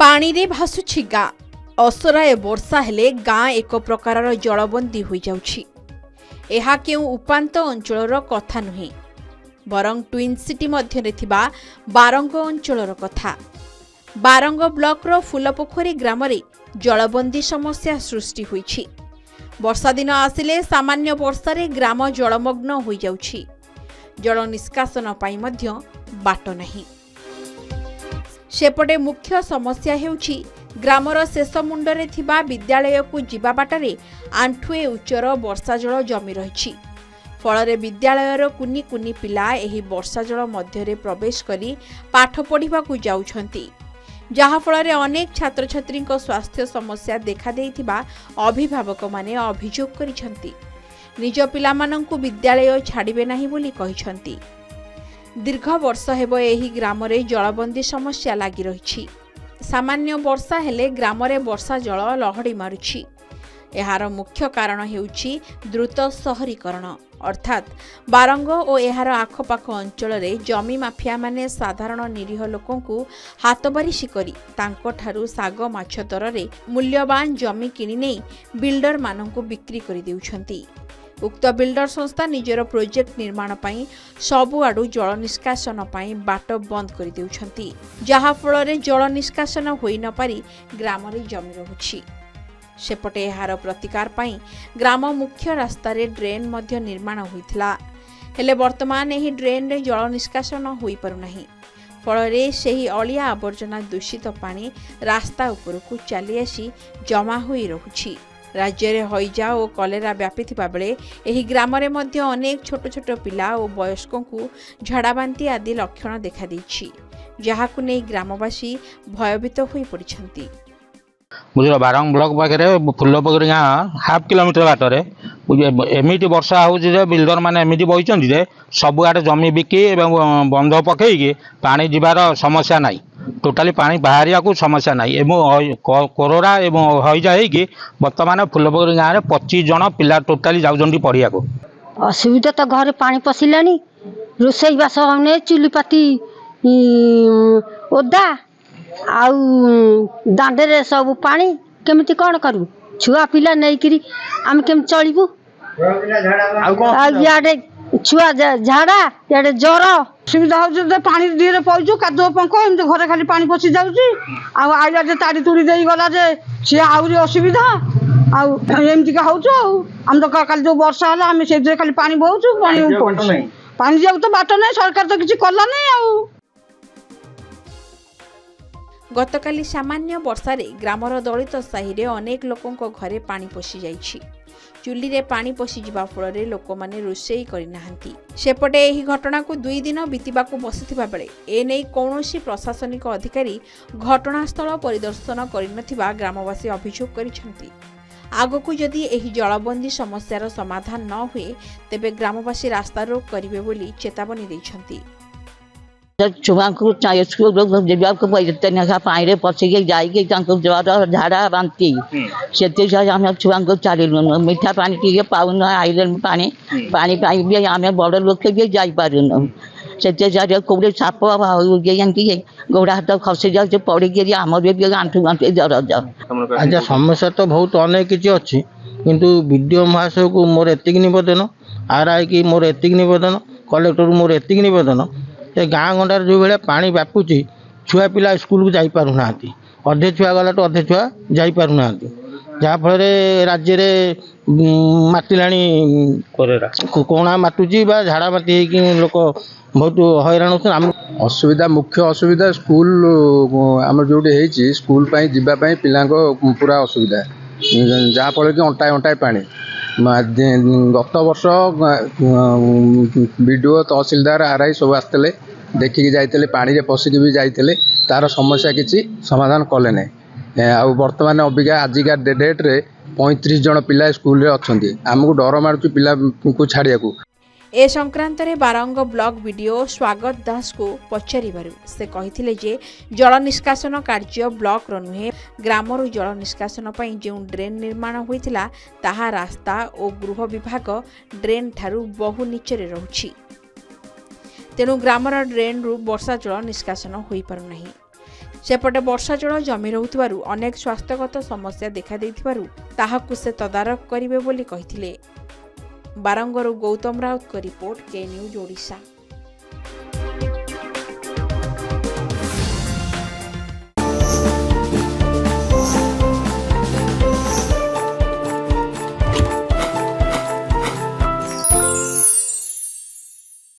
पानी रे भासुछि गाँ असराए वर्षा हेले गाँ एक प्रकार जलबंदी हो जाउछि। एहा केउ उपांत अंचलर कथा नुहे बरं ट्विन सिटी मध्यरे थिबा बारंग अंचलर कथा। बारंग ब्लॉकर फुलपोखरी ग्राम रे जलबंदी समस्या सृष्टि होइछि। वर्षा दिन आसिले सामान्य वर्षारे ग्राम जलमग्न हो जाउछि। जल निष्कासन पाई मध्य बाट नहीं। सेपटे मुख्य समस्या हेउछि ग्रामर शेष मुंडरे थिबा विद्यालय को जिबा बाटरे आंठुए उच्चर वर्षा जल जमी रहिछि। फଳରେ विद्यालयर कुनी कुनी पिला एही वर्षा जल मध्यरे प्रवेश करी पाठ पढ़िबाकू जाउछंती, जहा फଳରେ अनेक छात्र छात्री स्वास्थ्य समस्या देखा देइथिबा अभिभावक माने अभियोग करिसंती। निज पिलामानंकू विद्यालय छाड़िबे नाही बोली कहिसंती। दीर्घ वर्ष हेब एही ग्रामरे जलबंदी समस्या लागि रहिछि। सामान्य वर्षा हेले ग्रामरे वर्षा जल लहड़ी मारुछि। एहार मुख्य कारण हेउछि द्रुत शहरीकरण, अर्थात बारंग और एहार आखपाख अंचल जमी माफिया माने साधारण निरीह लोकंकु हातबारिशी करी तांको ठारू साग माछ दररे मूल्यवान जमी किनी नै बिल्डर मानंकु बिक्री करि देउछंती। उक्त बिल्डर संस्था निजर प्रोजेक्ट निर्माण पाई सबुआडू जल निष्कासन पाई बाट बंद कर देउछंती, जहा फଳରେ जल निष्कासन होई न पारी ग्रामरे जमी रहुछि। सेपटे एहार प्रतिकार पाई ग्राम मुख्य रास्तारे ड्रेन मध्य निर्माण होइथिला, हेले वर्तमान एही ड्रेन रे जल निष्कासन होई पारु नाही। फଳରେ सेही अलिया आवर्जना दूषित पानी रास्ता उपरकू चली आसी जमा होई रहुछि। राज्य में हईजा और कलेरा व्यापी बेले एही ग्राम रे मध्य अनेक छोट छोट पिला और वयस्कों को झाड़ाबांती आदि लक्षण देखा देछि, जहाकु नै ग्रामवासी भयभीत होई पड़िछंती। बुझल बारंग ब्लॉक पाखे फुलपोखरी गाँ हाफ किलोमीटर बाटर एमती वर्षा हो बिल्डर मैंने एमती बही सब आड़े जमी बिकी बंध पकईकि पानी जीवार समस्या नाई, टोटाली पानी बाहरिया को समस्या नाई। कोरोना एवं हईजा होगी बर्तमान फुलपोखरी गाँव में 25 जन पिला टोटाली जाऊँ पढ़िया को। असुविधा तो घर पानी पशिलानी, रोसई बास होने चुलीपाती ओदा आउ दांडे सब पानी केमिति कौन करू, छुआ पिला नहीं करी आम केम चलबू। इे छुआ झाड़ा इे ज्वर सुविधा हो पानी दिए पड़ू कादुआ पंख एम घरे खाली पानी पशि जाऊँगी। आइला जे ताड़ी तुड़ी दे गला जे सी आहरी असुविधा आमतिका होम तो कल जो वर्षा है आम से खाली पानी बहुचु पानी जाऊ तो बाट ना सरकार तो किसी कला नहीं। गतकाली सामान्य वर्षारे ग्रामर दलित साही रे अनेक लोकों घरे पानी पशि जाइछि। चुली रे पानी पशि जिबा फଳରେ लोकमाने रोषेई करि नाहंती। सेपटे एही घटना को 2 दिन बीतिबाकू बसिथिबा बेले एनै कौनसी प्रशासनिक अधिकारी घटनास्थल परिदर्शन करिनथिबा ग्रामवासी अभियोग करिसंती। आगकू जदि एही जलबंदी समस्यार समाधान न हुए तेबे ग्रामवासी रास्ता रोक करिवे बोली चेतावनी दैछंती। छुआ को स्कूल पानी पशिक जाइए ज्वर झाड़ा बांती से छुआ को चलू मीठा पानी टे पाऊन आईरन पानी पानी पाई भी आम बड़ लोक भी जापारूँ से कौटे साप गोड़ा हाथ खसी जाऊँ पड़ी आम भी आंठू गंठु जर। अच्छा समस्या तो बहुत अनेक किसी अच्छी किंतु विडीओ महाशय को मोर एतिक निवेदन, आरआई की मोर एतिक निवेदन, कलेक्टर मोर एतिक निवेदन ए गाँ गंडार जो भाई पानी व्यापुची छुआ पिला स्कूल को जापार ना अधे छुआ गला तो अधे छुआ जापार ना जहाँफल राज्य में मातिला कोणा मातुची झाड़ा माती लोक बहुत हैरान होते। असुविधा मुख्य असुविधा स्कूल आम जो स्कूल जावाई पिला पूरा असुविधा जहाँफल कि अंटाए अंटाए पानी। गत वर्ष बीडीओ तहसीलदार आरआई सब आसते देखिकी जाते पानी पशिक भी जाते तार समस्या किसी समाधान कले ना। बर्तमान अबिका आजिका डेट्रे 35 जन पिला स्कूल अच्छा आमको डर मारुच पिला को छाड़िया। ए संक्रांत रे बारंग ब्लॉक वीडियो स्वागत दास को पचारिबारु से कहिथिले जे जल निष्कासन कार्य ब्लॉक रो नुहे ग्रामरु जल निष्कासन पई जे ड्रेन निर्माण होइथिला ताहा रास्ता और गृह विभाग ड्रेन ठारू बहु नीचरे रहुछि। तेणु ग्रामर ड्रेन रु वर्षा जल निष्कासन होई पारु नाही। सेपटे वर्षा जल जमी रहुथिबारु अनेक स्वास्थ्यगत समस्या देखा देइथिबारु ताहाकु से तदारख करिवे बोली कहिथिले। बारंगरु गौतम राउत को रिपोर्ट, के न्यूज ओडिशा।